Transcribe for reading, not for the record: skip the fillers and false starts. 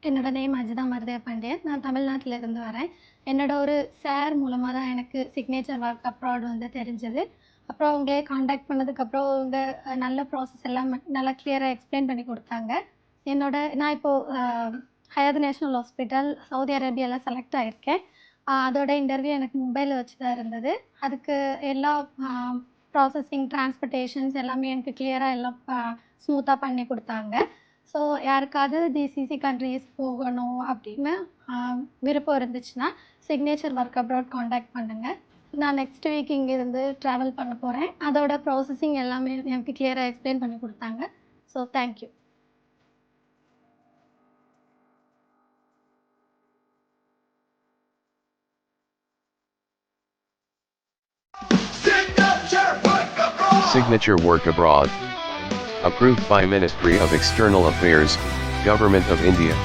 என்னோட நேம் அஜிதா மருதேவ பாண்டியன். நான் தமிழ்நாட்டில இருந்து வரேன். என்னோட ஒரு சார் மூலமா தான் எனக்கு சிக்னேச்சர் ஒர்க் அப்ராட் வந்து தெரிஞ்சது. அப்புறம் அவங்களே கான்டாக்ட் பண்ணதுக்கப்புறம் அவங்க நல்ல ப்ராசஸ் எல்லாம் நல்லா கிளியரா எக்ஸ்பிளைன் பண்ணி குடுத்தாங்க. நான் இப்போ ஹயாத் நேஷனல் ஹாஸ்பிட்டல், சவுதி அரேபியால செலக்ட் ஆயிருக்கேன். அதோட இன்டர்வியூ எனக்கு மும்பைல வச்சு தான் இருந்தது. அதுக்கு எல்லா ப்ராசஸிங், டிரான்ஸ்போர்ட்டேஷன்ஸ் எல்லாமே எனக்கு கிளியரா எல்லாம் ஸ்மூத்தா பண்ணி குடுத்தாங்க. ஸோ யாருக்காவது ஜிசிசி கண்ட்ரீஸ் போகணும் அப்படின்னு விருப்பம் இருந்துச்சுன்னா, சிக்னேச்சர் ஒர்க் அப்ராட் கான்டாக்ட் பண்ணுங்க. நான் நெக்ஸ்ட் வீக் இங்கேருந்து ட்ராவல் பண்ண போறேன். அதோட ப்ராசஸிங் எல்லாமே எனக்கு கிளியரா எக்ஸ்பிளைன் பண்ணி குடுத்தாங்க. So thank you. Signature Work Abroad. Approved by Ministry of External Affairs, Government of India.